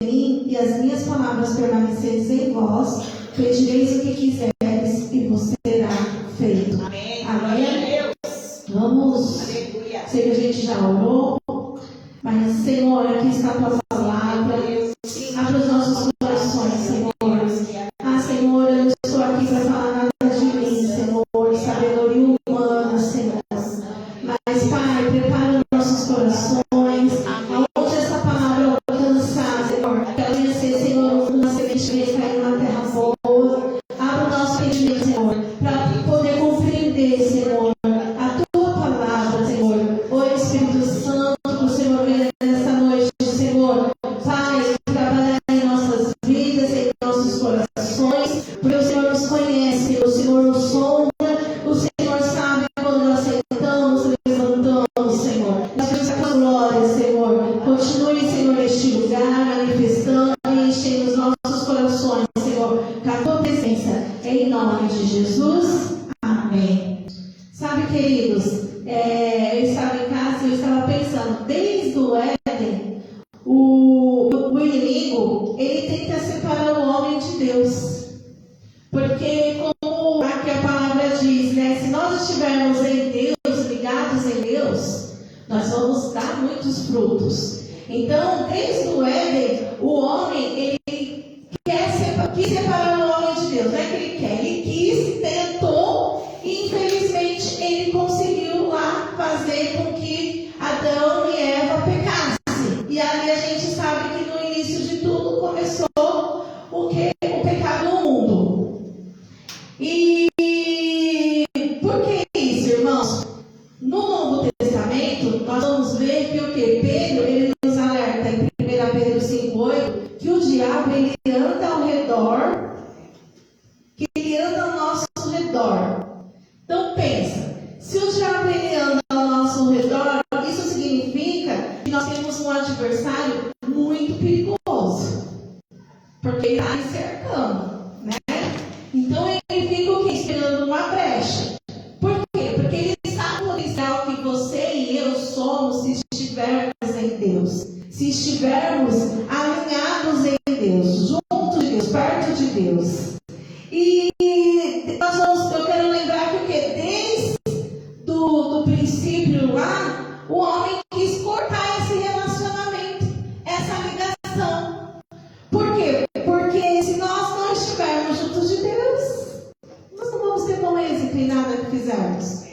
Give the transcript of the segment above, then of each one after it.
mim e as minhas palavras permaneceres em vós, pedireis o que quiseres e vos será feito. Amém. Amém. Vamos. Aleluia. Sei que a gente já orou, mas Senhor, aqui está a tua palavra. Abre os nossos corações, Senhor. Ah, Senhor, eu não estou aqui para falar nada de mim, Senhor, sabedoria humana, Senhor. Mas, Pai, prepara os nossos corações, aonde essa palavra alcançar, Senhor, que ela venha ser, Senhor, uma semente que venha cair na terra boa. Abra o nosso entendimento, Senhor, para poder compreender, Senhor, a tua palavra, Senhor. Ô Espírito Santo, que o Senhor venha nessa noite, Senhor. Pai, trabalhar em nossas vidas, em nossos corações, porque o Senhor nos conhece, o Senhor nos sonda, o Senhor sabe quando nós sentamos, levantamos, Senhor. Nós pedimos a tua glória, Senhor. Continue, Senhor, neste lugar, manifestando e enchendo os nossos corações, Senhor, com a tua presença. Em nome de Jesus. Amém. Sabe, queridos, eu estava em casa e eu estava pensando, desde o Éden, o inimigo, ele tenta separar o homem de Deus. Porque, como aqui a palavra diz, né? Se nós estivermos em Deus, ligados em Deus, nós vamos dar muitos frutos. Então, desde o Éden, o homem, ele quis separar o homem de Deus. Não é que ele quer, ele quis, tentou, e infelizmente ele conseguiu lá fazer com que Adão e Eva pecassem. E ali a gente sabe que no início de tudo começou o pecado no mundo. E por que isso, irmãos? No Novo Testamento, nós vamos ver que o que? Pedro, ele nos alerta em 1 Pedro 5,8, que o diabo, ele anda ao redor, que ele anda ao nosso redor. Então pensa, se o diabo, ele anda ao nosso redor, isso significa que nós temos um adversário muito perigoso, porque ele está cercando, né? Então ele fica o quê? Esperando uma brecha. Por quê? Porque ele sabe o potencial que você e eu somos se estivermos em Deus, se estivermos alinhados em Deus, junto de Deus, perto de Deus. E eu quero lembrar que o quê? Desde do princípio lá, o homem quis cortar esse relacionamento, essa ligação. Por quê? Porque se nós não estivermos juntos de Deus, nós não vamos ter bom êxito em nada que fizermos.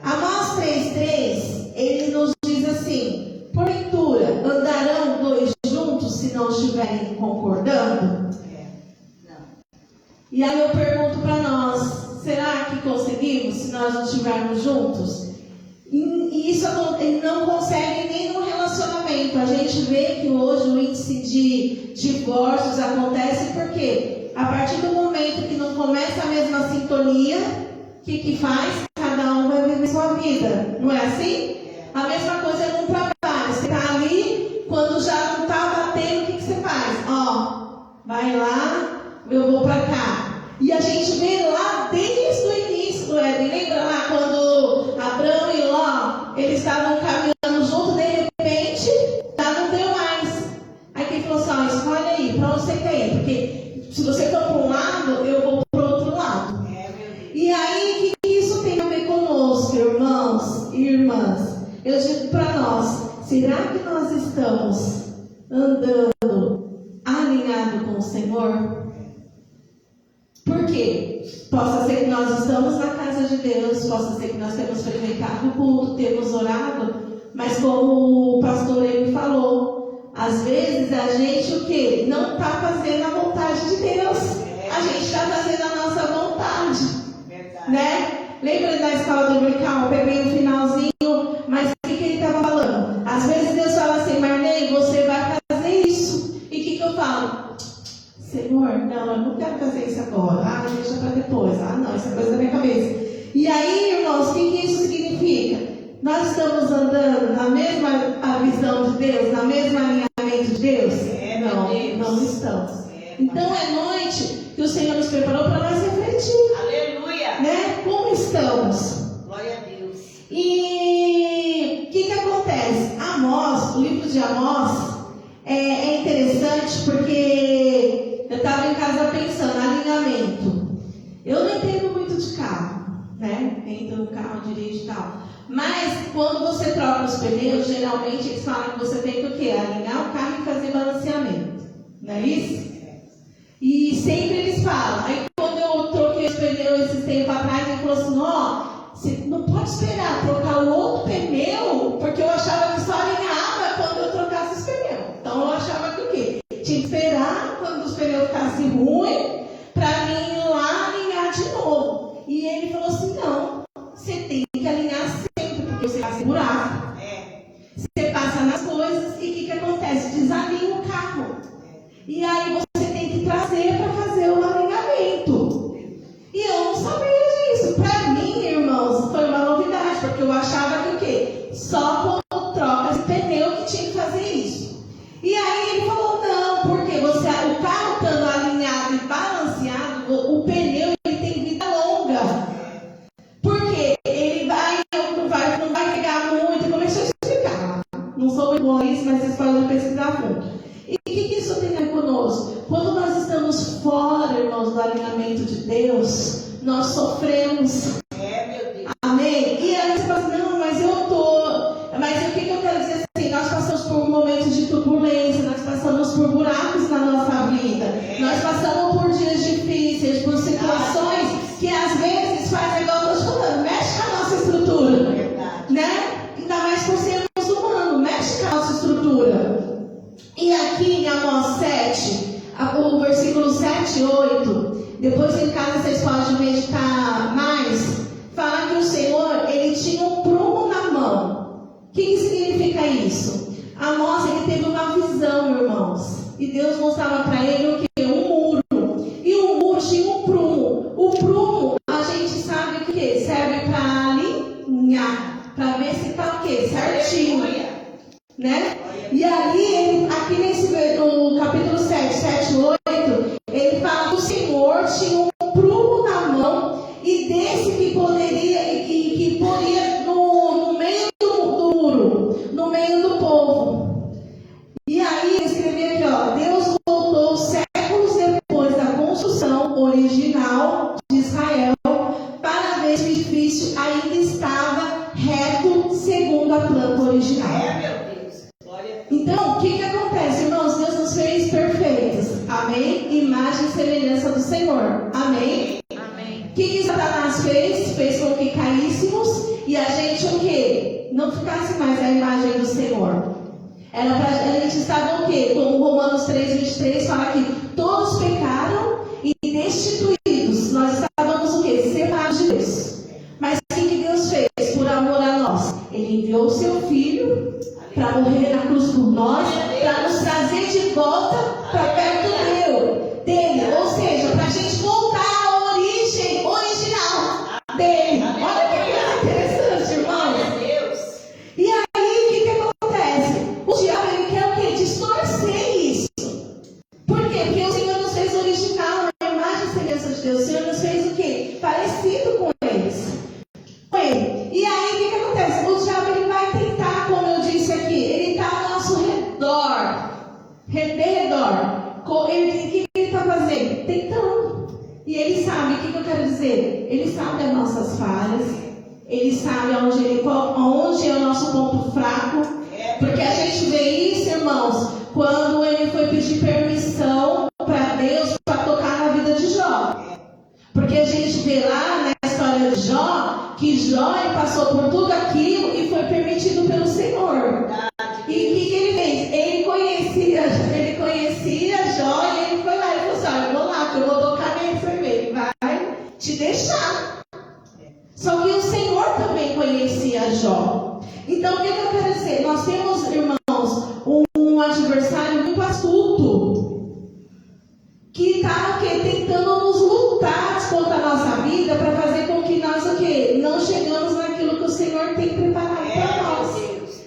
Amós 3,3, ele nos diz assim: porventura, andarão dois juntos se não estiverem concordando? E aí eu pergunto para nós, será que conseguimos se nós não estivermos juntos? E isso não consegue nem no relacionamento. A gente vê que hoje o índice de divórcios acontece porque a partir do momento que não começa a mesma sintonia, o que faz? Cada um vai viver sua vida. Não é assim? A mesma coisa é no trabalho. Você está ali, quando já não está batendo, o que você faz? Vai lá, eu vou para cá. E a gente vê lá desde o início do Éden. Lembra lá quando Abraão e Ló, eles estavam caminhando juntos, de repente, já não deu mais. Aí quem falou assim, escolhe aí, para onde você quer ir? Porque se você for para um lado, eu vou para o outro lado. E aí, o que isso tem a ver conosco, irmãos e irmãs? Eu digo para nós, será que nós estamos andando alinhado com o Senhor? Por quê? Possa ser que nós estamos na casa de Deus, possa ser que nós temos frequentado o culto, temos orado, mas como o pastor ele falou, às vezes a gente o quê? Não está fazendo a vontade de Deus. A gente está fazendo a nossa vontade. Verdade. Né? Lembra da escola dominical? Eu peguei um finalzinho, mas o que ele estava falando? Às vezes Deus fala assim, Marlene, você vai fazer isso. E o que eu falo? Senhor, não, eu não quero fazer isso agora. Deixa para depois. Não, isso é coisa da minha cabeça. E aí, irmãos, o que isso significa? Nós estamos andando na mesma visão de Deus, na mesma alinhamento de Deus? Não estamos. Então é noite que o Senhor nos preparou para nós refletir. Aleluia! Né? Como estamos? Glória a Deus. E o que acontece? Amós, o livro de Amós, é interessante porque eu estava em casa pensando, alinhamento. Eu não entendo muito de carro, né? Entro no carro, dirijo e tal. Mas quando você troca os pneus, geralmente eles falam que você tem que o quê? Alinhar o carro e fazer balanceamento. Não é isso? E sempre eles falam. Aí quando eu troquei os pneus esses tempos atrás, ele falou assim, você não pode esperar trocar o outro pneu, porque eu achava que só alinhava quando eu trocasse os pneus. Então eu achava que o quê? Tinha que esperar quando os pneus ficassem ruins, para mim ir lá alinhar de novo. E ele falou assim, não, você tem que alinhar sempre, porque você vai segurar. Você passa nas coisas e o que acontece? Desalinha o carro. E aí você tem que trazer para fazer o alinhamento. E eu não sabia disso. Para mim, irmãos, foi uma novidade, porque eu achava que o quê? Só quando troca de pneu que tinha que fazer isso. E aí ele falou, não, porque o carro estando alinhado e balanceado, o pneu ele tem vida longa. Porque ele não vai pegar muito. E começou a explicar. Não sou muito bom nisso, mas vocês podem pesquisar a fundo. E o que isso tem a ver conosco? Quando nós estamos fora, irmãos, do alinhamento de Deus, nós sofremos. Meu Deus. Amém? E aí você fala assim, não, mas eu tô... Mas o que eu quero dizer assim? Nós passamos por momentos de turbulência, nós passamos por buracos na nossa vida. Nós passamos por dias difíceis, por situações que às vezes fazem igual eu estou falando, mexe com a nossa estrutura. Verdade. Né? Ainda mais por sermos humanos, mexe com a nossa estrutura. E aqui em Amós 7, o versículo 7 e 8, depois em casa vocês podem meditar mais, fala que o Senhor, ele tinha um prumo na mão. O que significa isso? Amós, ele teve uma visão, irmãos, e Deus mostrava para ele o que? Um muro. E o muro tinha um prumo. O prumo, a gente sabe o que? Serve para alinhar, para ver se está o que? Certinho. Né? E aí, aqui no capítulo 7 e 8, ele fala que o Senhor tinha um prumo na mão e desse que poderia, que poria no meio do muro, no meio do povo. E aí, ele escreveu aqui, Deus voltou séculos depois da construção original de Israel para ver se o edifício ainda estava reto segundo a planta original. Então, o que acontece, irmãos? Deus nos fez perfeitos. Amém? Imagem e semelhança do Senhor. Amém? Amém. O que Satanás fez? Fez com que caíssemos e a gente o quê? Não ficasse mais a imagem do Senhor. Era para a gente estar o quê? Como Romanos 3:23 fala que todos pecaram e destituídos. Nós estávamos o quê? Separados de Deus. Mas o que Deus fez por amor a nós? Ele enviou o seu Filho para morrer na cruz por nós, para nos trazer de volta para perto dele. Ou seja, para a gente voltar à origem original dele. Olha que coisa interessante, irmãos. E aí, o que acontece? O diabo, ele quer o quê? Distorcer isso. Por quê? Porque o Senhor nos fez original, a imagem e semelhança de Deus. O Senhor nos fez o quê? Parecido com eles. E aí, o que acontece? O diabo, ele vai tentar, como eu disse aqui, ele está ao nosso redor. O que ele está fazendo? Tentando. E ele sabe, o que eu quero dizer? Ele sabe as nossas falhas. Ele sabe onde é o nosso ponto fraco. Porque a gente vê isso, irmãos, quando ele foi pedir permissão para Deus para tocar na vida de Jó. Porque a gente vê lá na história de Jó, que Jó ele passou por tudo aquilo e foi permitido pelo Senhor. E o que ele fez? Ele conhecia Jó e ele foi lá e falou assim, olha, eu vou lá, que eu vou tocar minha enfermeira. Ele vai te deixar. Só que o Senhor também conhecia Jó. Então, o que eu quero dizer? Nós temos, irmãos, um adversário muito astuto, que está tentando nos lutar contra a nossa vida para fazer com que nós não chegamos naquilo que o Senhor tem preparado para nós.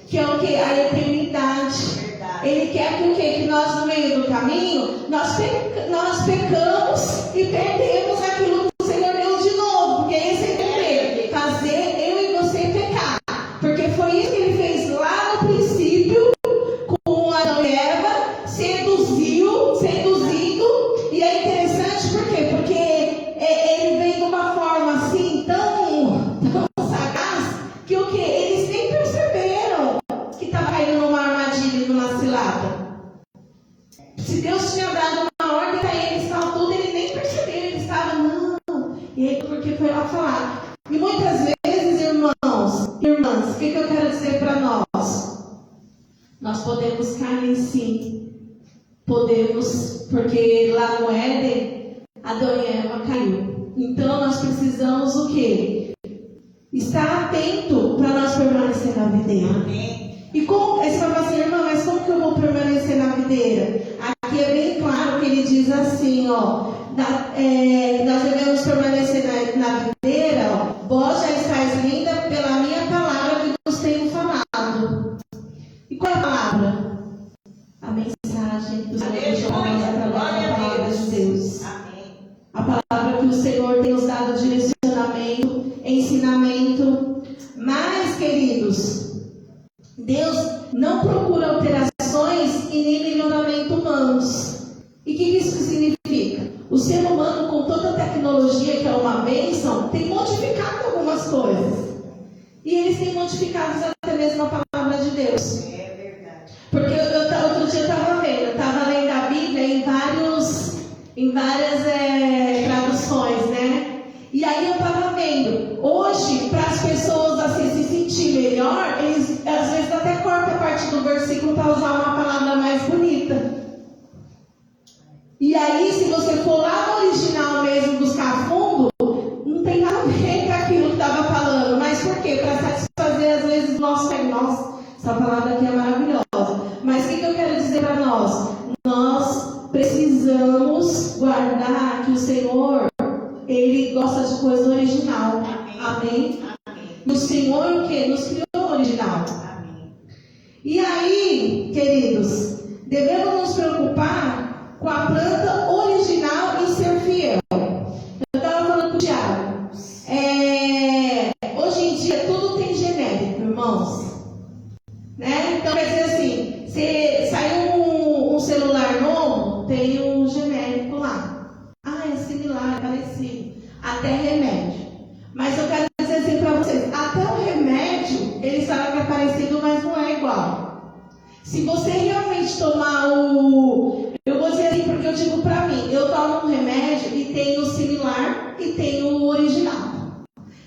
Que é o que? A eternidade. Ele quer que nós no meio do caminho, nós pecamos e perdemos aquilo que o Senhor deu de novo. Porque esse é o quê? Fazer eu e você pecar. Porque foi isso que ele fez lá no princípio com Adão e Eva. seduzido, e é interessante por quê? Porque ele vem de uma forma assim, tão sagaz, que o quê? Eles nem perceberam que estava caindo numa armadilha, numa cilada. Se Deus tinha dado uma ordem para eles, tal, tudo, ele nem percebeu, ele estava, não. E aí, porque foi lá falar. E muitas vezes, irmãs, o que eu quero dizer para nós? Nós podemos cair sim. Podemos, porque lá no Éden, Adão e Eva caiu. Então nós precisamos o quê? Estar atento para nós permanecer na videira. Amém. E como, aí você vai falar assim, irmã, mas como que eu vou permanecer na videira? Aqui é bem claro que ele diz assim, ó, nós devemos permanecer na videira, ó, vós já estáis linda pela minha palavra que vos tenho falado. E qual é a palavra? A mensagem do Senhor João através da palavra de Deus. Amém. A palavra que o Senhor tem nos dado direcionamento, ensinamento. Mas, queridos, Deus não procura alterações e nem melhoramento humanos. E o que isso significa? O ser humano, com toda a tecnologia que é uma bênção, tem modificado algumas coisas. E eles têm modificado até mesmo a palavra de Deus. Porque outro dia eu estava lendo a Bíblia em várias traduções, né? E aí eu estava vendo, hoje, para as pessoas assim se sentir melhor, eles às vezes até cortam a parte do versículo para usar uma palavra mais bonita. E aí, se você for lá no original mesmo, buscar fundo, não tem nada a ver com aquilo que estava falando. Mas por quê? Para satisfazer às vezes o nosso nossa, essa palavra aqui é maravilhosa. Mas o que eu quero dizer para nós? Nós precisamos guardar que o Senhor, Ele gosta de coisa original. Amém? Amém. E o Senhor o quê? Nos criou original. Amém. E aí, queridos, devemos nos preocupar com a planta original e ser fiel. Eu estava falando com o Tiago. Hoje em dia tudo tem genérico, irmãos. Né? Então, quer dizer assim, se saiu um celular novo, tem um genérico lá. Ah, é similar, é parecido. Até remédio. Mas eu quero dizer assim para vocês, até o remédio, eles sabem que é parecido, mas não é igual. Se você realmente tomar eu vou dizer assim, porque eu digo para mim, eu tomo um remédio e tem o similar e tem o original.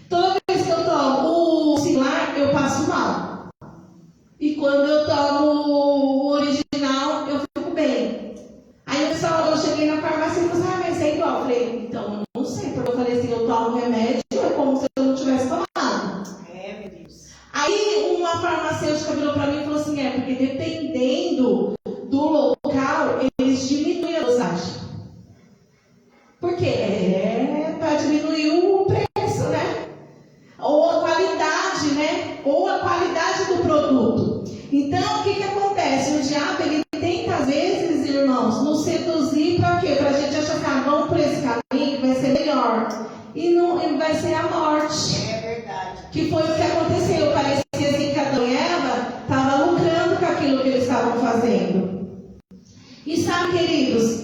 Toda vez que eu tomo o similar, eu passo mal. E quando eu tomo o original, eu fico bem. Aí eu cheguei na farmácia e falei, mas é igual. Eu falei, então, eu não sei. Porque eu falei assim, eu tomo remédio, é como se eu não tivesse tomado. Meu Deus. Aí uma farmacêutica virou para mim e falou assim, porque dependendo do local, eles diminuem a dosagem. Por quê? Para diminuir o preço, né? Ou a qualidade, né? Ou a qualidade do produto. Então, o que acontece? O diabo, ele tenta, às vezes, irmãos, nos seduzir para quê? Para a gente achar que vamos por esse caminho que vai ser melhor. E não vai ser a morte. É verdade. Que foi o que aconteceu. Parecia assim que Adão e Eva estavam lucrando com aquilo que eles estavam fazendo. E sabe, queridos,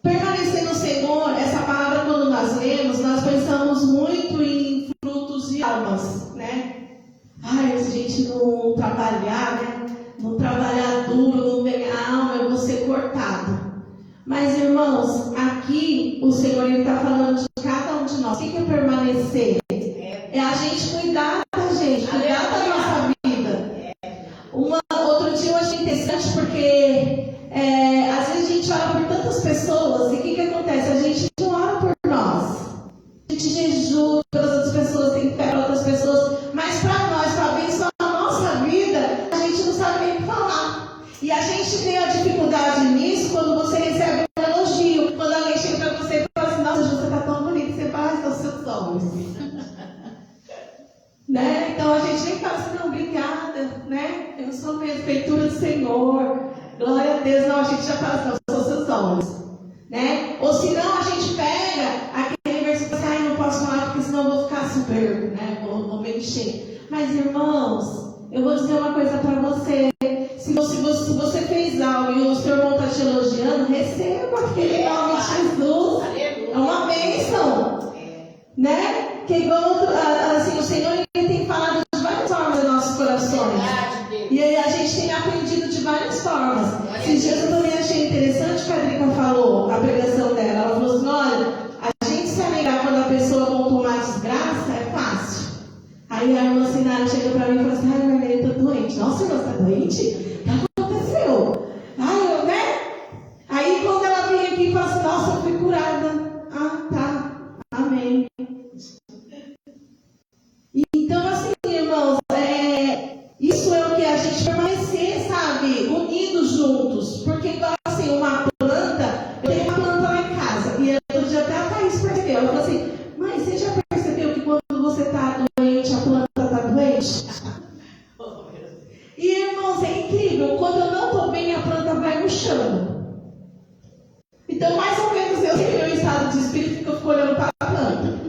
permanecer no Senhor, essa palavra quando nós lemos, nós pensamos muito em frutos de almas, né? Ai, se a gente não trabalhar, né? Não trabalhar duro, não pegar a alma, eu vou ser cortado. Mas, irmãos, aqui o Senhor está falando de cada um de nós. O que é permanecer? É a gente cuidar da gente, cuidar da nossa vida. Outro dia eu achei interessante porque às vezes a gente ora por tantas pessoas e o que acontece? A gente não ora por nós. A gente jejua pelas outras pessoas, tem fé para outras pessoas, mas para nós, para abençoar a nossa vida, a gente não sabe nem o que falar. E a gente tem a dificuldade nisso quando você recebe um elogio, quando alguém chega para você e fala assim, nossa, você está tão bonito, você faz os seus olhos. Né? Então a gente nem fala assim, não, obrigada, né? Eu sou mesmo, feitura do Senhor, glória a Deus. Não, a gente já fala assim, não, sou seus olhos, né? Ou senão a gente pega aquele versículo assim, ai, não posso falar porque senão eu vou ficar super, né? Vou me encher. Mas irmãos, eu vou dizer uma coisa para você, se você fez algo e o seu irmão está te elogiando, receba aquele nome de Jesus. É uma bênção. Né? Que igual assim, o Senhor ele tem falado de várias formas nos nossos corações. E aí a gente tem aprendido de várias formas. Esses dias eu também achei interessante que a Drica falou, a pregação dela. Ela falou assim, olha, a gente se alegrar quando a pessoa monta uma desgraça é fácil. Aí a irmã Sinara chega pra mim e fala assim, ai, Margarida, eu tô doente. Nossa, irmã, você tá doente? O que aconteceu? Ai, eu, né? Aí quando ela vem aqui e fala assim, nossa, eu fui curada. Ah, tá. Amém. Então, assim, irmãos, isso é o que a gente permanecer, sabe, unidos juntos. Porque, igual assim, uma planta, eu tenho uma planta lá em casa, e outro dia até a Thaís percebeu. Ela falou assim, mãe, você já percebeu que quando você está doente, a planta está doente? E, irmãos, é incrível, quando eu não estou bem, a planta vai murchando. Então, mais ou menos, eu sei meu estado de espírito, que eu fico olhando para a planta.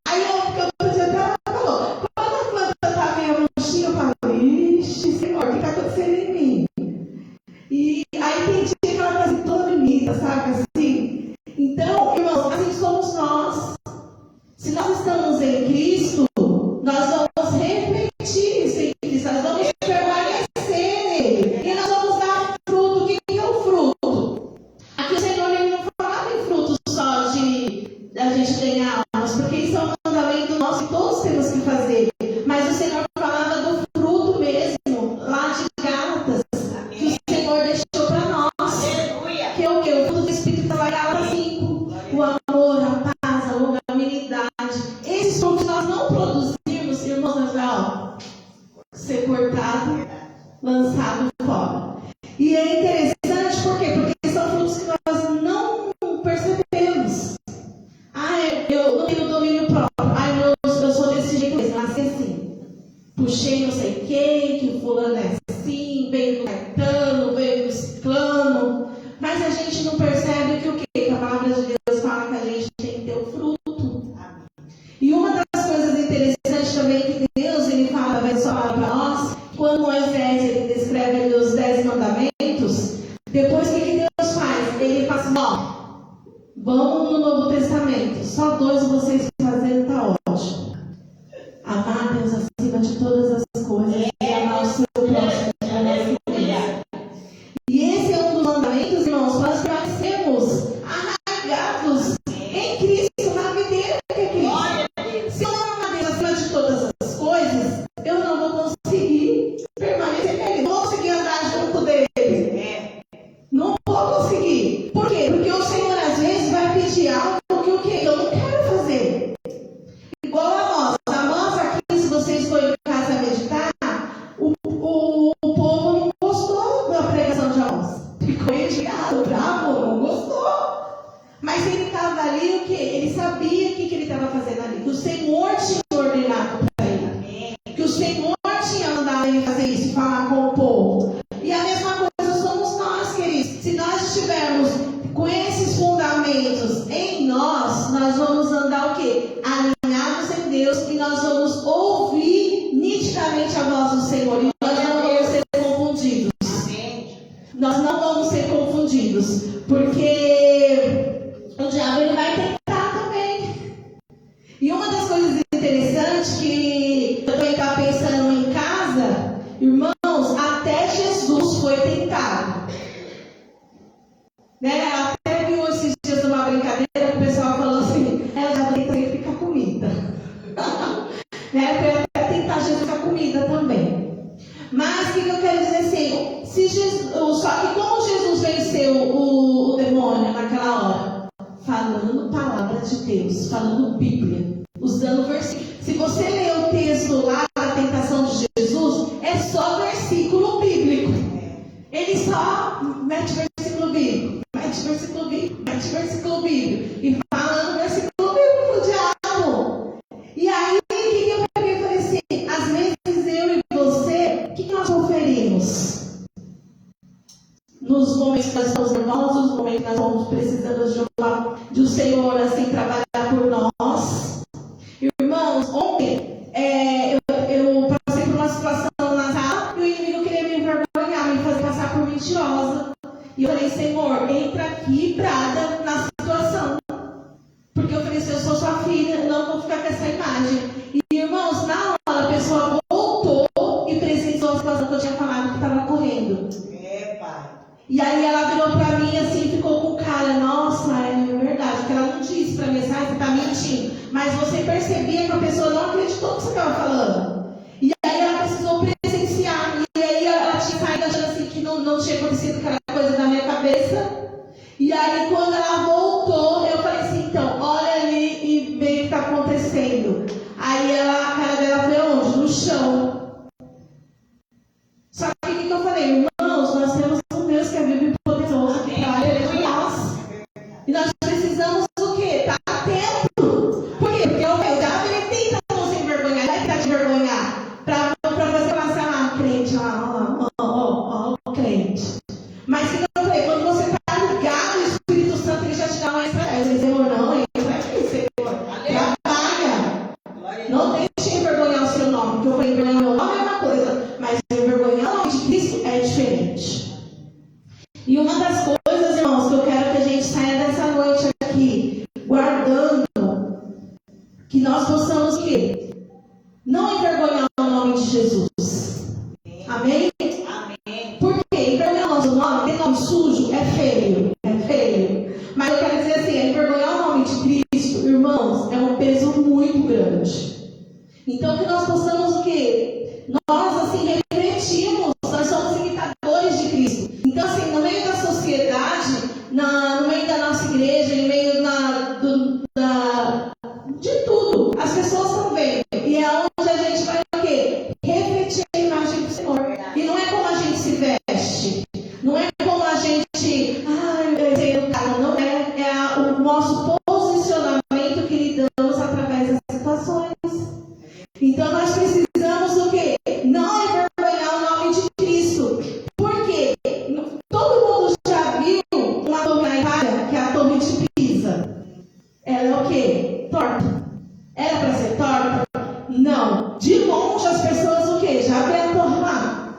Aí eu já até falou, quando a planta está meio murchinha, eu falo, ixi, Senhor, o que está acontecendo em mim? E aí tem dia que ela está assim, toda bonita, sabe, assim. Então, irmãos, assim somos nós. Se nós estamos em Cristo, nós vamos refletir isso em Cristo, nós vamos permanecer nele. E nós vamos dar fruto. O que é o fruto? Aqui o Senhor ele não falava em fruto só de a gente ganhar almas, porque isso é um mandamento nosso que todos temos que fazer. Mas o Senhor falava do fruto mesmo, lá de Gálatas, que o Senhor deixou para nós. Que é o quê? O fruto do Espírito está lá em Gálatas 5. O amor, a paz, a longanimidade. Esses frutos nós não produzimos, irmãos, nós vamos ser cortado, lançado fora. E é interessante, por quê? Porque são frutos que nós não percebemos. Eu não tenho domínio próprio. Eu sou desse jeito mesmo, nasci assim. Puxei não sei quem, que o fulano é assim, veio do Caetano, veio do Ciclano. Mas a gente não percebe que o quê? Que a palavra de Deus fala que a gente tem que ter o fruto. E uma das coisas interessantes também que Deus ele fala, vai falar para nós, quando Moisés ele descreve ali os 10 mandamentos, depois o que Deus faz? Ele fala assim, ó, vamos no Novo Testamento, só 2 vocês fazendo está ótimo. Amar Deus acima de todas as coisas e amar o seu próximo como a si mesmo. E esse é um dos mandamentos, irmãos, nós permanecemos arraigados em Cristo, na videira que é Cristo. Se eu não amar Deus acima de todas as coisas, eu não vou conseguir permanecer nele, não vou conseguir andar junto dele. Não vou conseguir. Por quê? Porque o Senhor às vezes vai pedir algo que o quê? Eu não quero fazer. Igual a nós aqui, se vocês forem em casa meditar, o povo não gostou da pregação de Amós. Ficou indignado, bravo, não gostou. Mas ele estava ali, o quê? Ele sabia o que ele estava fazendo ali. Que o Senhor tinha ordenado para ele. Que o Senhor tinha mandado ele fazer isso, falar com o povo. E a mesma coisa somos nós, queridos. Se nós estivermos com esses fundamentos em nós, nós vamos andar o quê? Alinhados em Deus, e nós vamos ouvir nitidamente a voz do Senhor. E nós não vamos ser confundidos. Nós não vamos ser confundidos. Porque o diabo ele vai tentar também. E uma das coisas interessantes que eu também estava pensando em casa, irmãos, até Jesus foi tentado. Né? Até viu esses dias uma brincadeira que o pessoal falou assim, ela já tenta ficar comida. Né? Foi até tentar Jesus com a comida também. Mas o que eu quero dizer assim, se Jesus, só que como Jesus venceu o demônio naquela hora? Falando palavra de Deus, falando Bíblia, usando versículo. Se você ler o texto lá da tentação de Jesus, é só versículo bíblico. Ele só mete versículo bíblico, mete versículo bíblico, mete versículo bíblico. E falando versículo bíblico pro diabo. E aí, o que eu peguei e falei assim, às vezes eu e você, o que nós oferimos? Nos momentos que nós estamos nervosos, nos momentos que nós estamos precisando de um Senhor assim trabalhar por nós. Irmãos, ontem eu passei por uma situação na sala e o inimigo queria me envergonhar, mentirosa. E eu falei, Senhor, entra aqui, brada, na situação. Porque eu falei, se eu sou sua filha, não vou ficar com essa imagem. E, irmãos, na hora a pessoa voltou e presenciou a situação que eu tinha falado que estava correndo. E aí ela virou pra mim assim, ficou com cara, nossa, é verdade. Porque ela não disse pra mim, você tá mentindo. Mas você percebia que a pessoa não acreditou no que você estava falando. E aí ela precisou presenciar. E aí ela tinha saído achando assim que não tinha acontecido aquela coisa na minha cabeça. E aí quando ela voltou, eu falei assim, então, olha ali e vê o que está acontecendo. Aí a cara dela foi onde? No chão. Só que o que eu falei? Irmãos, nós temos um Deus que é vivo e poderoso, que trabalha dentro de nós. E nós precisamos o quê? Estar atento. Por quê? Porque o diabo ele tenta não se envergonhar, ele vai tentar te envergonhar. Para você passar crente, ó, crente. Mas o que eu falei? Quando você está ligado, o Espírito Santo ele já te dá uma estratégia. Eu falei, Senhor, não, entra aqui, Senhor. Trabalha. Não deixe envergonhar o seu nome. Porque eu falei, envergonhar o meu nome é uma coisa, mas envergonhar o nome de Cristo é diferente. E uma das coisas, irmãos, que eu quero que a gente saia dessa noite aqui, guardando, que nós possamos o quê? Não envergonhar o nome de Jesus. Amém? Amém. Por quê? Envergonhar o nosso nome, ter nome sujo, é feio. É feio. Mas eu quero dizer assim, envergonhar o nome de Cristo, irmãos, é um peso muito grande. Então, que nós possamos o quê? Nós, assim, refletimos, nós somos imitadores de Cristo. Então, assim, no meio da sociedade, no meio da nossa igreja, no meio de tudo, as pessoas estão vendo. E é onde a gente vai o quê? Refletir a imagem do Senhor. E não é como a gente se veste. Não é como a gente... não é. É o nosso posicionamento que lidamos através das situações. Então, nós precisamos o quê? Não envergonhar o nome de Cristo. Por quê? Todo mundo já viu uma torre na Itália, que é a Torre de Pisa. Ela é o quê? Torta. Era para ser torta? Não. De longe as pessoas o quê? Já vê a torre lá.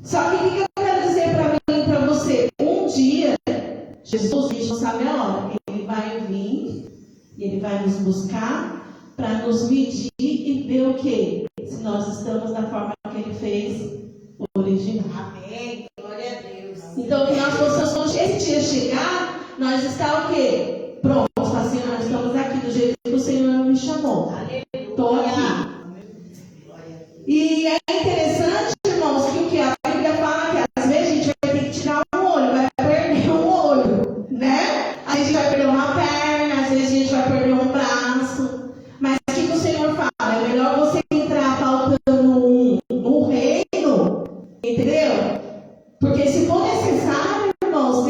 Só que o que eu quero dizer para mim e para você? Um dia, Jesus, a gente não sabe a hora. Ele vai vir e ele vai nos buscar para nos medir e ver o quê? Se nós estamos da forma que ele fez original. Amém. Glória a Deus. Então, que nós possamos, quando esse dia chegar, nós está o quê? Pronto, assim, nós estamos aqui do jeito que o Senhor me chamou. Estou aqui. E é interessante, irmãos, que o que a Bíblia fala que às vezes a gente vai ter que tirar um olho, vai perder um olho, né? A gente vai perder uma perna, às vezes a gente vai perder um braço. Mas o que o Senhor fala? É melhor você entrar faltando um reino, entendeu? Porque se for necessário, irmãos,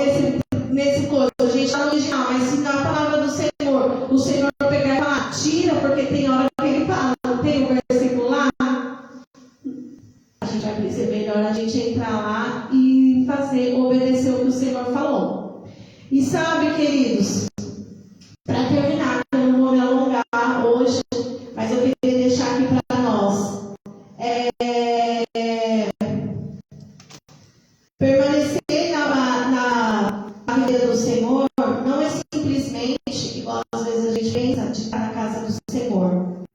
nesse coisa, a gente está no original, mas se na palavra do Senhor, o Senhor pegar e falar, tira, porque tem hora que ele fala, não tem o versículo lá, a gente vai ser melhor a gente entrar lá e obedecer o que o Senhor falou. E sabe, queridos, para terminar, eu não vou me alongar hoje, mas eu queria deixar aqui para nós. Permanecer na vida do Senhor não é simplesmente, igual às vezes a gente pensa, de estar na casa do Senhor.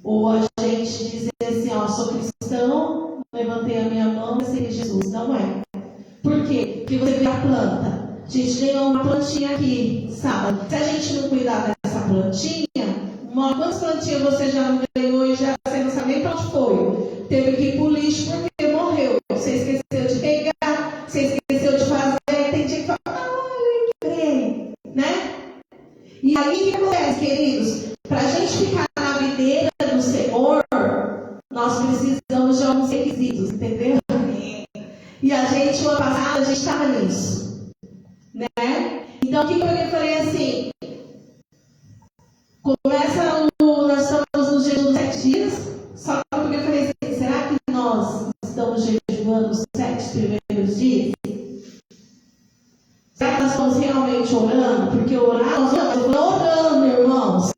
Ou a gente dizer assim, ó, sou cristão, levantei a minha mão e sei Jesus. Não é. Por quê? Porque você vê a planta. A gente ganhou uma plantinha aqui, sábado. Se a gente não cuidar dessa plantinha, quantas plantinhas você já não ganhou e já você não sabe nem para onde foi? Teve que ir para o lixo porque morreu. Você esqueceu de pegar, você esqueceu de fazer, tem dia que falar, eu lembrei, né? E aí o que acontece, queridos? Para a gente ficar na videira do Senhor, nós precisamos de alguns requisitos, entendeu? E a gente, o ano passado, a gente estava nisso, né? Então, o que eu falei assim? Nós estamos nos jejuns 7 dias, só que eu falei assim, será que nós estamos jejuando os 7 primeiros dias? Será que nós estamos realmente orando? Porque orar, nós estamos orando, irmãos.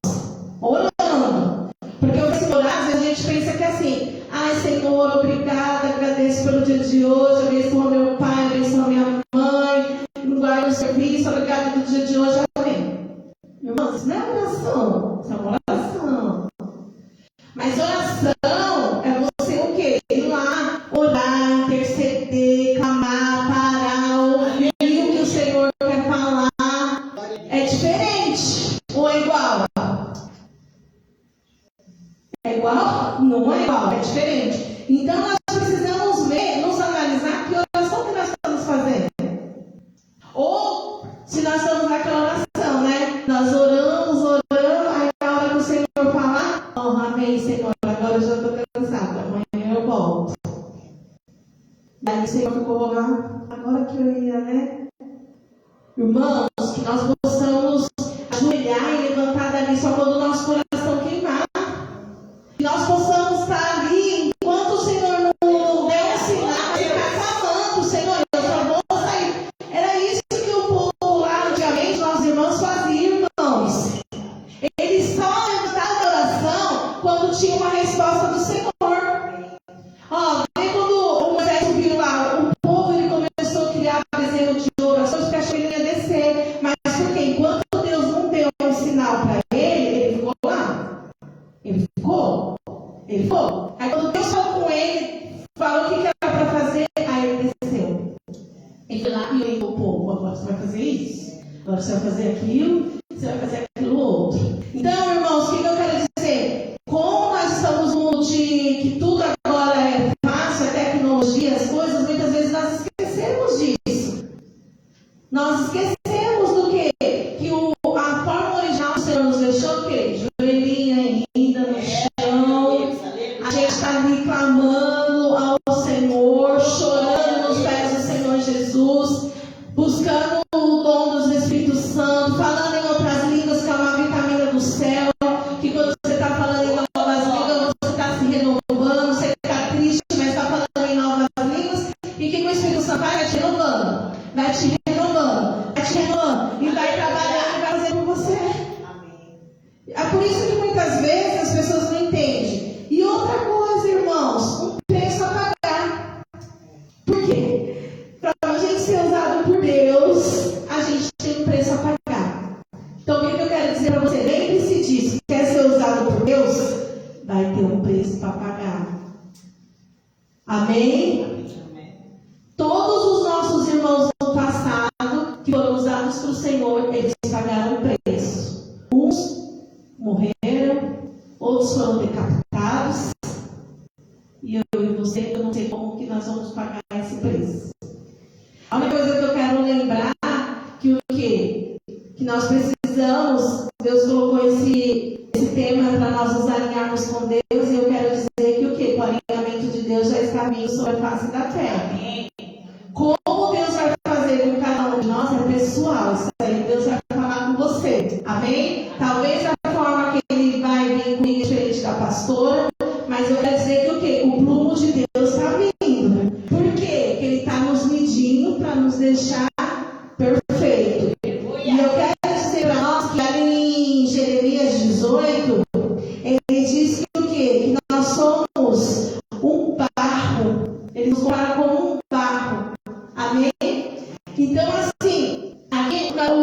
Orando. Porque se orar, às vezes a gente pensa que assim, ai Senhor, obrigada, agradeço pelo dia de hoje, abençoa meu pai, abençoa minha mãe, guarda o serviço, obrigado do dia de hoje, amém. Irmãos, isso não é oração, isso é uma oração. Mas oração é você o quê? Ir lá, orar, interceder, clamar, parar, ouvir o que o Senhor quer falar. É diferente ou é igual? É igual? Não é igual, é diferente. Então nós precisamos ver, nos analisar que oração que nós estamos fazendo. Ou se nós estamos naquela oração, né? Nós oramos, aí na hora que o Senhor falar, amém, Senhor, agora eu já estou cansada, amanhã eu volto. Daí o Senhor ficou lá, agora que eu ia, né? Irmãos, que nós possamos ajoelhar e levantar dali só quando o nosso coração queimar. Que nós possamos estar ali, enquanto o Senhor não der um sinal, ficar clamando, Senhor, eu só vou sair. Era isso que o povo lá antigamente, nossos irmãos faziam, irmãos. Eles só levantavam a oração quando tinha uma resposta do Senhor. Vem quando o Moisés subiu lá, o povo ele começou a criar bezerro de ouro, as coisas que achou que ele ia descer. Mas porque enquanto Deus não deu um sinal para ele ficou lá. Ele ficou. Aí quando Deus falou com ele, falou o que era para fazer, aí ele desceu. Ele foi lá e orientou o povo, agora você vai fazer isso, agora você vai fazer aquilo, você vai fazer aquilo outro. Então, irmãos, o que eu quero dizer? Como nós estamos no mundo de que tudo agora é fácil, a tecnologia, as coisas, muitas vezes nós esquecemos disso. Nós esquecemos do quê? Que a forma original que o Senhor nos deixou, o quê? Joelhinha ainda no chão. A gente está ali clamando ao Senhor, chorando nos pés do Senhor Jesus, buscando o dom do Espírito Santo, falando em outras línguas, que é uma vitamina do céu, que quando você está falando em novas línguas, você está se renovando, você está triste, mas está falando em novas línguas, e que o Espírito Santo vai te renovando, e vai trabalhando e vai fazer por você. É por isso que muitas vezes as pessoas não entendem. E outra coisa, irmãos, um preço a pagar. Por quê? Para a gente ser usado por Deus, a gente tem um preço a pagar. Então, o que eu quero dizer para você? Lembre-se disso. Quer ser usado por Deus? Vai ter um preço para pagar. Amém? Todos os nossos irmãos do passado, que foram usados para o Senhor, eles pagaram o preço. Uns morreram, outros foram decapitados, e eu e você, eu não sei como que nós vamos pagar esse preço. A única coisa que eu quero lembrar que o quê? Que nós precisamos, Deus colocou esse tema para nós nos alinharmos com Deus, e eu quero dizer que o quê? O alinhamento de Deus já está vindo sobre a face da terra. Como Deus vai fazer com cada um de nós é pessoal, isso aí Deus vai falar com você, amém? Talvez a forma que ele vai vir comigo é diferente da pastora, mas eu quero dizer que o quê? O plumo de Deus está vindo. Por quê? Porque ele está nos medindo para nos deixar perfeito. E eu quero dizer para nós que ali em Jeremias 18, ele diz que o quê? Que nós somos um barro. Ele nos compara como um barro. Amém? Então, assim, aqui a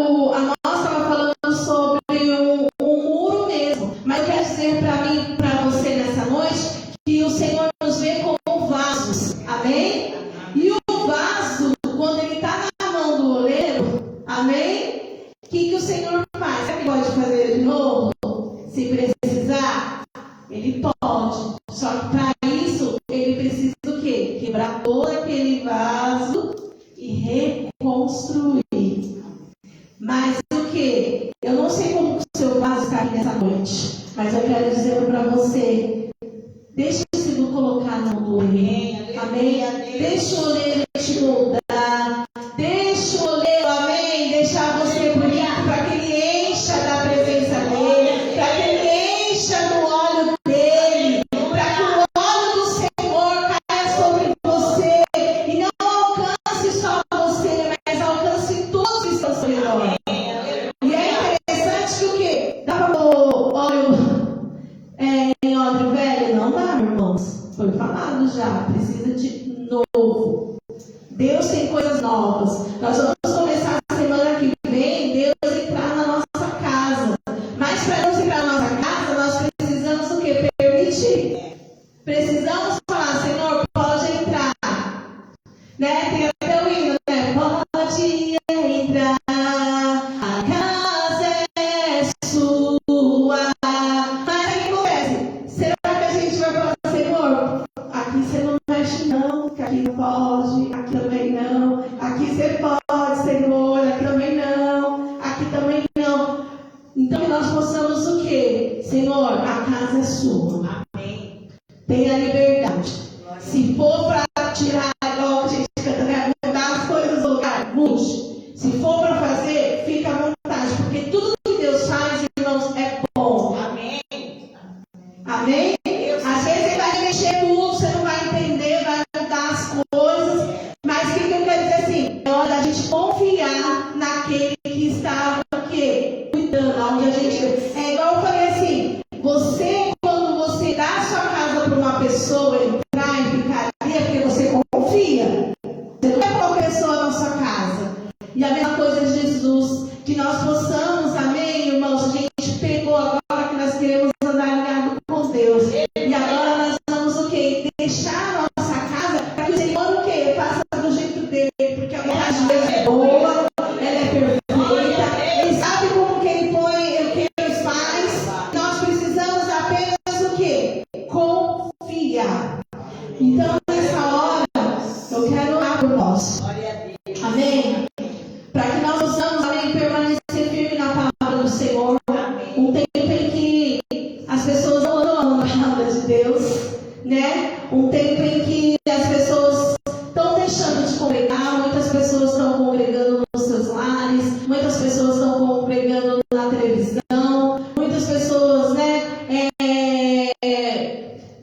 nossa estava falando sobre um muro mesmo. Mas eu quero dizer para mim, para você nessa noite, que o Senhor nos vê como vasos. Amém? E o vaso, quando ele está na mão do oleiro, amém? O que o Senhor faz? Ele pode fazer de novo? Se precisar, ele pode. Só que para isso, ele precisa do quê? Quebrar todo aquele vaso e reconstruir. Mas o que? Eu não sei como o seu vaso está aqui nessa noite, mas eu quero dizer para você, deixa o Senhor colocar na mão do oleiro. Amém? Deixa o oleiro te moldar. Deixa o oleiro, amém? Deixar você bonito para que ele encha da presença dele, para que ele encha do óleo dele, para que o óleo do Senhor caia sobre você e não alcance só você, mas alcance todos que estão ao seu redor. E é interessante que o quê? Dá para pôr óleo em odre velho? Não dá, irmãos. Foi falado já. Precisa de novo. Deus tem coisas novas. Nós vamos começar a semana que vem, Deus entrar na nossa casa. Mas para Deus entrar na nossa casa, nós precisamos o quê? Permitir. Precisamos falar, Senhor, pode entrar. Né? Tem até o hino, né? Pode entrar, a casa é sua. Mas o que acontece? Será que a gente vai falar, Senhor, aqui você não mexe não, que aqui não pode, aqui também não, aqui você pode, Senhor, aqui também não, aqui também não. Então que nós possamos o quê? Senhor, a casa é sua. Amém. Tenha liberdade. Se for para tirar, igual a gente canta, né? Mudar as coisas do lugar, mude. Se for para fazer, fica à vontade, porque tudo que Deus faz, irmãos, é bom. Amém. Amém? Às vezes ele vai mexer tudo, você não vai entender, vai mudar as coisas. Mas o que eu quero dizer assim? É hora da gente confiar naquele que está o quê? Cuidando, onde a gente. É igual eu falei assim, você, quando você dá a sua casa para uma pessoa entrar e ficar ali, é porque você confia. Você não é qualquer pessoa na sua casa. E a mesma coisa de Jesus, que nós possamos, amém, irmãos? A gente pegou agora que nós queremos andar alinhado com Deus. E agora nós vamos o quê? Deixar a nossa casa para que o Senhor o quê? Faça do jeito dele, porque a vontade de Deus é boa, ela é perfeita. Ele sabe como que ele põe, o que ele faz. Nós precisamos apenas o quê? Confiar. Então, nessa hora, eu quero orar por nós. Amém? Para que nós possamos, amém, permanecer firme na palavra do Senhor. Um tempo em que as pessoas não amam a palavra de Deus, né? Um tempo em que as pessoas estão deixando de congregar, muitas pessoas estão congregando nos seus lares, muitas pessoas estão congregando na televisão, muitas pessoas, né,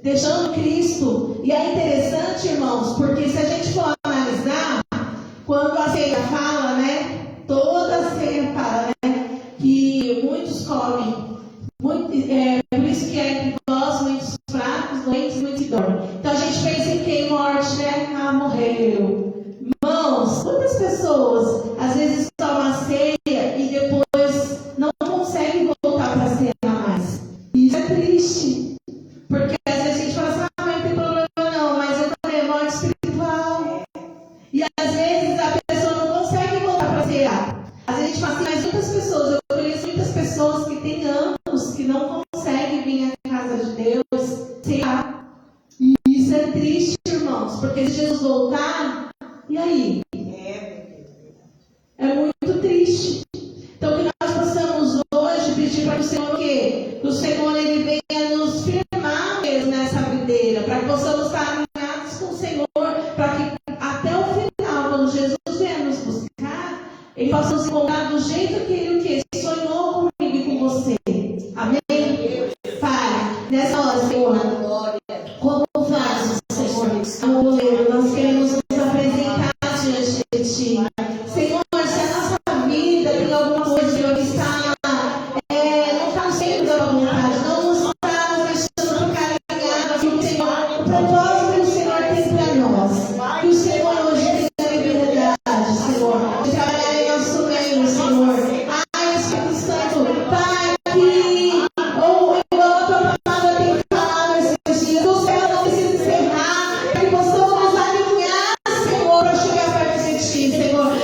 deixando Cristo. E é interessante, irmãos, porque se a gente for analisar, quando a ceia fala, né, toda a ceia fala, né, que muitos comem, por isso que é entre vós muitos fracos, doentes, muitos idôneos. Então a gente pensa em quem? Morte, né? Ah, morreu. Irmãos, quantas pessoas às vezes tomam a ceia e depois não conseguem voltar para a ceia mais? Isso é triste. Porque às vezes a gente fala assim, mas não tem problema não, mas eu falei, morte espiritual. E às vezes a pessoa não consegue voltar para a ceia. Às vezes a gente fala assim, mas muitas pessoas, eu conheço muitas pessoas que têm anos que não conseguem vir à casa de Deus cear. E isso é triste, irmãos, porque se Jesus voltar, e aí? É muito triste. Então que nós possamos hoje pedir para o Senhor o quê? Que o Senhor ele venha nos firmar mesmo nessa videira, para que possamos estar alinhados com o Senhor, para que até o final, quando Jesus vier nos buscar, ele possa nos encontrar do jeito que ele o quê? Sonhou comigo e com você. Amém? Pai, nessa hora, Senhor, como faz o Senhor? Nós queremos nos apresentar diante de Ti. Senhor, se a nossa vida tem alguma coisa, Senhor, que está, não está sendo da vontade, não nos está nos deixando ficar alinhados com o Senhor, o propósito que o Senhor tem para nós. Que o Senhor hoje tenha liberdade, Senhor, de trabalhar em nosso meio, Senhor. Ai, Espírito Santo, Pai, que igual a tua palavra tem falado esses dias, o céu não precisa encerrar, para que possamos nos alinhar, Senhor, para chegar perto de Ti, Senhor.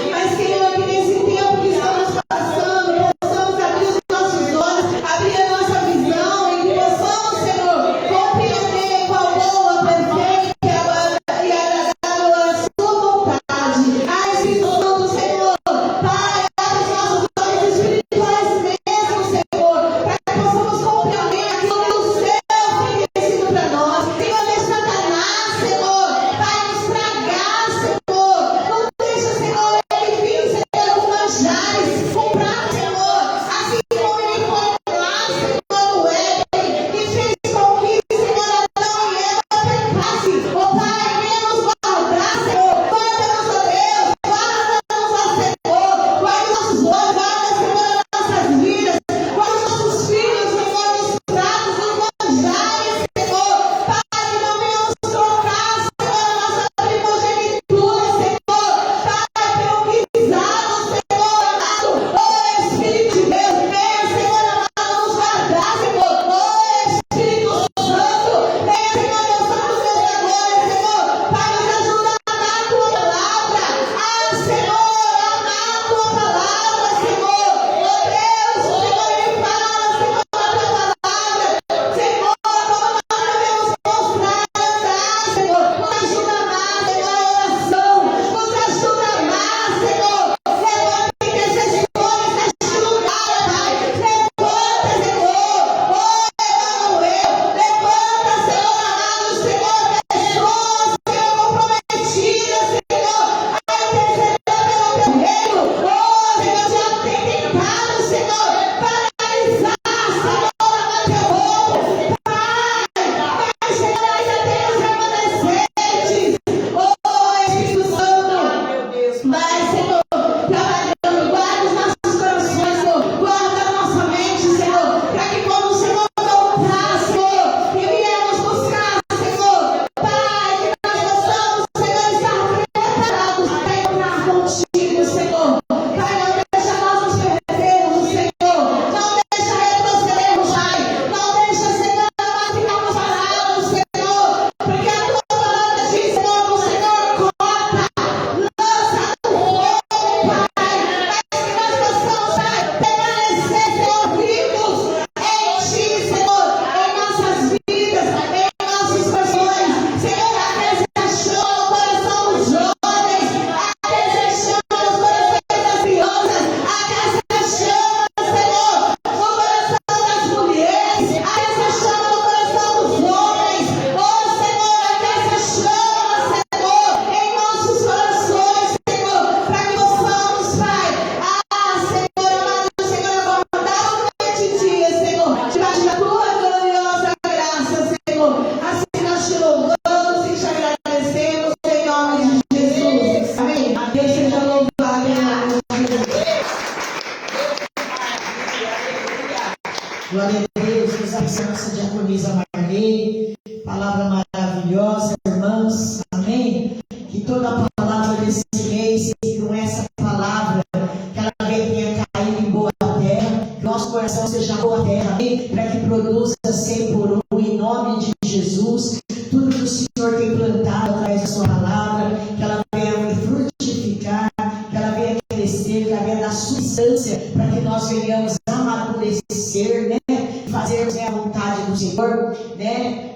desse mês, e com essa palavra, que ela venha cair em boa terra, que o nosso coração seja boa terra, para que produza 100 por 1, em nome de Jesus. Tudo que o Senhor tem plantado através da sua palavra, que ela venha frutificar, que ela venha crescer, que ela venha dar substância, para que nós venhamos amadurecer, né? Fazermos a vontade do Senhor, né?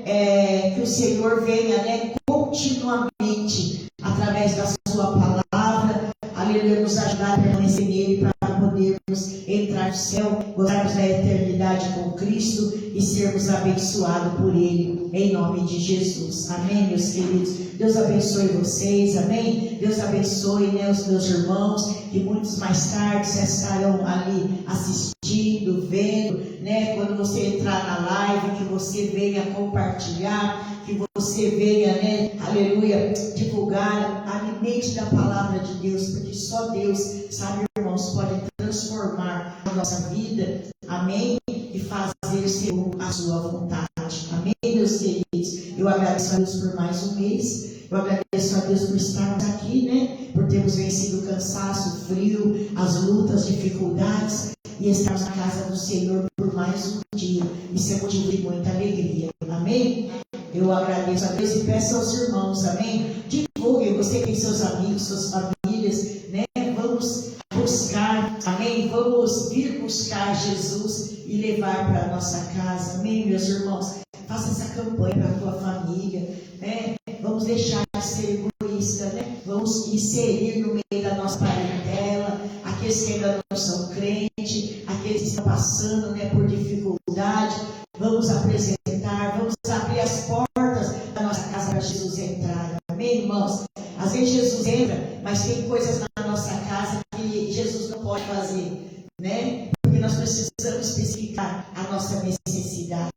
Que o Senhor venha, né, continuamente, através da sua palavra, aleluia, nos ajudar a permanecer nele, para podermos entrar no céu, gozarmos da eternidade com Cristo e sermos abençoados por ele, em nome de Jesus. Amém, meus queridos? Deus abençoe vocês, amém? Deus abençoe, né, os meus irmãos, que muitos mais tarde estarão ali assistindo, vendo, né? Quando você entrar na live, que você venha compartilhar, que você venha, né, aleluia, divulgar, alimente da palavra de Deus, porque só Deus, sabe, irmãos, pode transformar a nossa vida, amém? E fazer segundo a sua vontade, amém, meus queridos? Eu agradeço a Deus por mais um mês, eu agradeço a Deus por estarmos aqui, né? Por termos vencido o cansaço, o frio, as lutas, dificuldades, e estarmos na casa do Senhor por mais um dia. Isso é motivo de muita alegria, amém? Eu agradeço a Deus e peço aos irmãos, amém? Divulguem, você tem seus amigos, suas famílias, né? Vamos buscar, amém? Vamos vir buscar Jesus e levar para a nossa casa, amém, meus irmãos? Faça essa campanha para a tua família, né? Vamos deixar de ser egoísta, né? Vamos inserir no meio da nossa parentela aqueles que ainda não são crentes, aqueles que estão passando, né, por dificuldade. Vamos apresentar, vamos abrir as portas da nossa casa para Jesus entrar, amém, irmãos? Às vezes Jesus entra, mas tem coisas na nossa casa que Jesus não pode fazer, né? Porque nós precisamos especificar a nossa necessidade.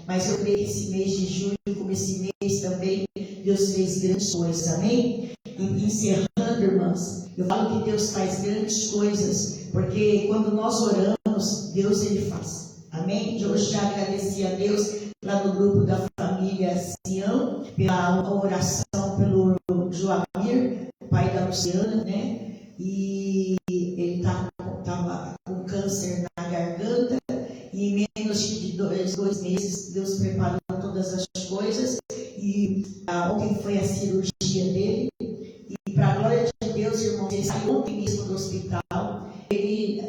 Mas eu creio que esse mês de julho, como esse mês também, Deus fez grandes coisas, amém? E encerrando, irmãs, eu falo que Deus faz grandes coisas, porque quando nós oramos, Deus ele faz, amém? Eu já agradeci a Deus lá no grupo da família Sião, pela oração pelo Joamir, pai da Luciana, né? E ele estava com câncer na garganta, e em menos de 2 meses Deus preparou todas as coisas, e ontem foi a cirurgia dele, e para a glória de Deus, irmãos, ele saiu ontem mesmo do hospital, ele,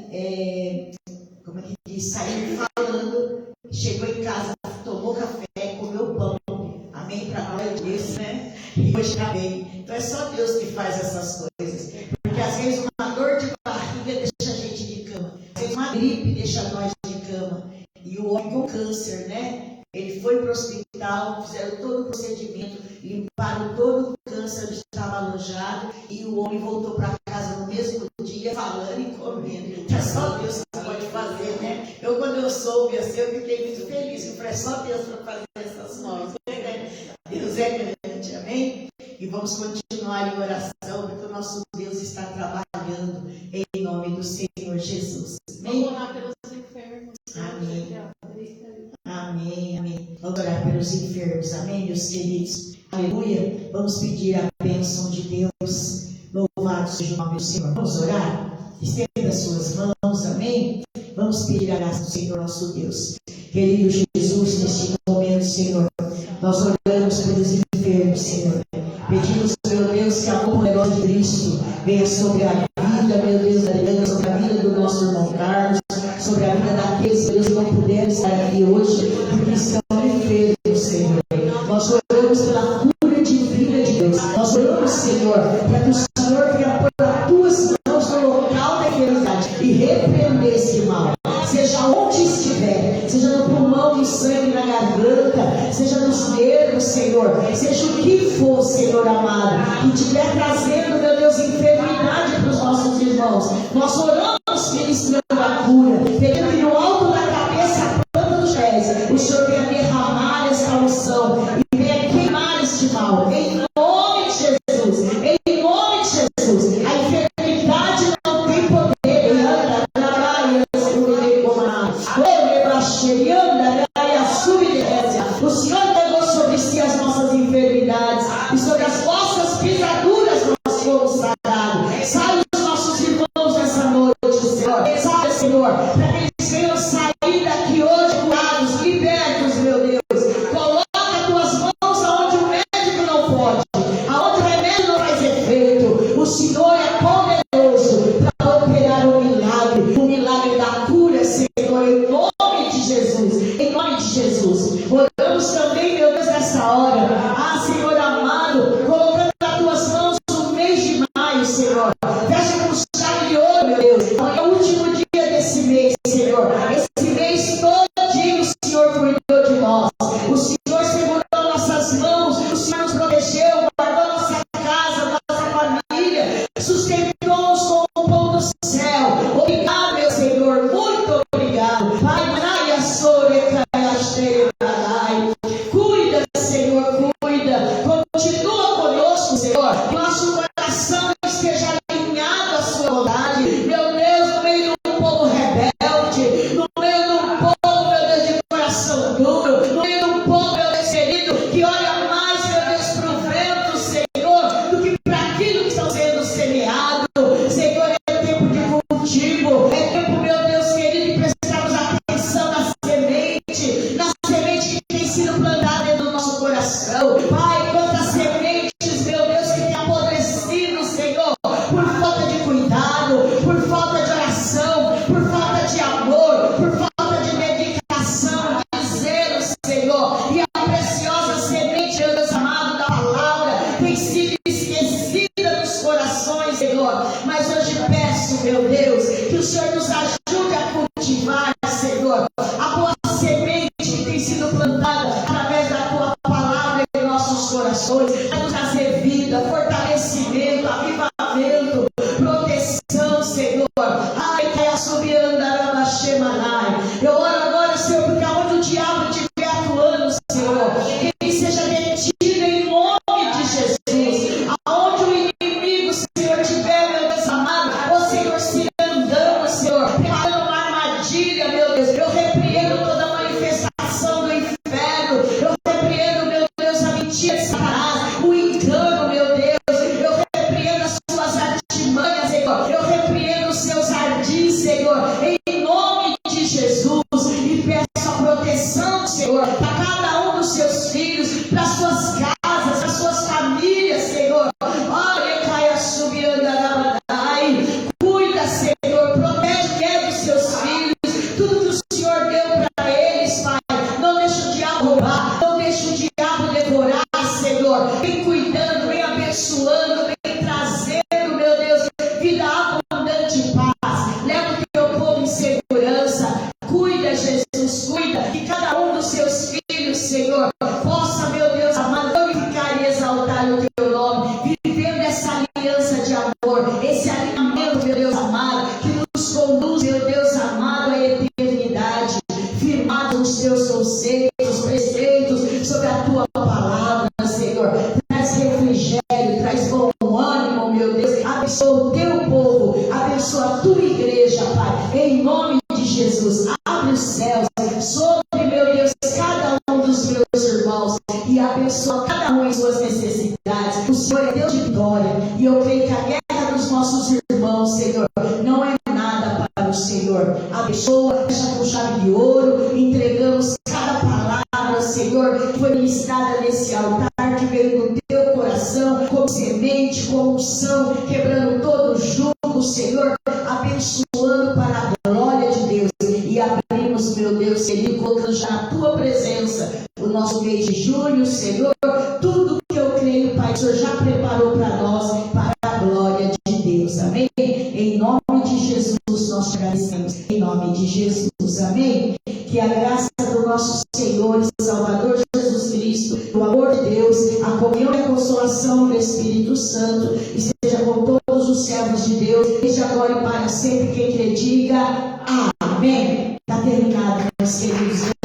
como é que diz, saiu falando, chegou em casa, tomou café, comeu pão, amém, para a glória de Deus, né? E hoje está bem. Então é só Deus que faz essas coisas, porque às vezes uma dor de barriga deixa a gente de cama, às vezes uma gripe deixa nós de cama, e o homem com câncer, né? Ele foi para o hospital, fizeram todo o procedimento, limparam todo o câncer que estava alojado, e o homem voltou para casa no mesmo dia, falando e comendo. É só Deus que pode fazer, né? Quando eu soube assim, eu fiquei muito feliz, porque é só Deus para fazer essas coisas, né? Deus é grande, amém? E vamos continuar em oração, porque o nosso Deus está trabalhando em nome do Senhor Jesus. Amém? Vamos orar pelos enfermos. Amém. Amém, amém. Vamos orar pelos enfermos, amém, meus queridos. Aleluia. Vamos pedir a bênção de Deus. Louvado seja o nome do Senhor. Vamos orar? Estenda as suas mãos, amém. Vamos pedir a graça do Senhor nosso Deus. Querido Jesus, neste momento, Senhor, nós oramos pelos enfermos, Senhor. Pedimos, meu Deus, que a mão poderosa de Cristo venha sobre a vida, meu Deus, da Adriana, sobre a vida do nosso irmão Carlos, sobre a vida daqueles, meu Deus, que não puderam estar aqui hoje, porque estão enfermos, Senhor. Nós oramos pela cura de vida de Deus. Nós oramos, Senhor, para que o Senhor venha pôr as tuas mãos no local da enfermidade e repreender esse mal. Seja onde estiver, seja no pulmão, no sangue, na garganta, seja nos nervos, Senhor, seja o que for, Senhor amado, que estiver trazendo, meu Deus, enfermidade para os nossos irmãos. Nós oramos ministrando a cura, pedindo que no alto da cabeça, a planta dos pés, o Senhor venha derramar esta unção e venha queimar este mal. Em nome de Jesus, em nome de Jesus, a enfermidade não tem poder. O Senhor pegou sobre si as nossas enfermidades e sobre as vossas pisaduras nós consagrado. Sai os nossos irmãos nessa noite, Senhor. Sai, Senhor, para que eles venham sair daqui hoje curados, libertos, meu Deus. Coloca as tuas mãos aonde o médico não pode, aonde o remédio não faz efeito. O Senhor é poderoso para operar o milagre da cura, Senhor, em nome de Jesus. Em nome de Jesus. Oramos também, meu Deus, nessa hora. Senhor amado, colocando nas tuas mãos o mês de maio, Senhor. Fecha com chave de ouro, meu Deus. É o último dia desse mês, Senhor. Esse mês todinho o Senhor cuidou de nós. O Senhor segurou nossas mãos. O Senhor nos protegeu, guardou nossa casa, nossa família. Sustentou-nos com o pão do céu. Obrigado, meu Senhor. Muito obrigado. Pai, cuida, Senhor, cuida. Continua conosco, Senhor. Que nosso coração esteja alinhado à sua vontade. Meu Deus, no meio de um povo rebelde, no meio de um povo, meu Deus, de coração duro, no meio de um povo, meu Deus querido, que olha mais, meu Deus, para o vento, Senhor, do que para aquilo que está sendo semeado. Senhor, é tempo de cultivo, é tempo, meu Deus querido, de prestarmos atenção na semente que tem sido plantada dentro do nosso coração. Pai, quantas sementes, meu Deus, que tem apodrecido, Senhor, por falta de cuidado, por falta de oração, por falta de amor, por falta de dedicação, de zelo, Senhor. E a preciosa semente, meu Deus amado, da palavra tem sido esquecida nos corações, Senhor. Mas hoje peço, meu Deus, que o Senhor nos ajude a cultivar, Senhor, a boa semente que tem sido plantada através da tua palavra em nossos corações, para nos trazer vida, fortalecimento, avivamento, proteção, Senhor. Ai, que a subiandarama shemanai. Eu oro agora, Senhor, porque aonde o diabo estiver atuando, Senhor, que ele seja detido em nome de Jesus. Aonde o inimigo, Senhor, estiver, meu Deus amado, o Senhor se andando, Senhor, preparando uma armadilha, meu Deus. Eu repreendo toda manifestação do inferno. Eu repreendo, meu Deus, a mentira de Satanás, o engano, meu Deus. Eu repreendo as suas artimanhas, Senhor. Eu repreendo os seus ardis, Senhor, em nome de Jesus. E peço a proteção, Senhor, para cada um dos seus filhos, para as suas casas, para as suas famílias, Senhor. Olha, caia subindo a Rabadai. Cuida, Senhor, protege quem é dos seus filhos, tudo que o Senhor deu para eles, Pai. Não deixa o diabo roubar, não deixa o diabo devorar, Senhor. Vem cuidando, vem abençoando, vem trazendo, meu Deus, vida abundante e paz. Leva o teu povo em segurança. Cuida, Jesus, cuida. Que cada um dos seus filhos, Senhor, possa, meu Deus amado, glorificar e exaltar o teu nome, vivendo essa aliança de amor, esse alinhamento, meu Deus amado, que nos conduz, meu Deus amado, à eternidade, firmado nos teus conceitos, preceitos, sobre a tua palavra, Senhor. Traz refrigério, traz bom ânimo, meu Deus. Abençoa o teu povo, abençoa a tua igreja, Pai, em nome de Jesus. Abre os céus sobre, meu Deus, cada um dos meus irmãos e abençoa cada um em suas necessidades. O Senhor é Deus de vitória e eu creio que a guerra dos nossos irmãos, Senhor, não é nada para o Senhor. Abençoa, fecha com chave de ouro. Entregamos cada palavra, Senhor, que foi ministrada nesse altar, que veio do teu coração, como semente, como unção, quebrando todo o jugo, Senhor, abençoando para a glória de Deus. E abrimos, meu Deus querido, colocando já na tua presença o nosso mês de junho, Senhor. Tudo que eu creio, Pai, o Senhor já preparou para nós, para a glória de Deus. Amém? Em nome de Jesus, nós te agradecemos. Em nome de Jesus. Amém? Que a graça do nosso Senhor e Salvador Jesus Cristo, o amor de Deus, a comunhão e a consolação do Espírito Santo, e seja com todos os servos de Deus, desde agora e para sempre. Quem crê, diga amém. Está terminado, meus queridos.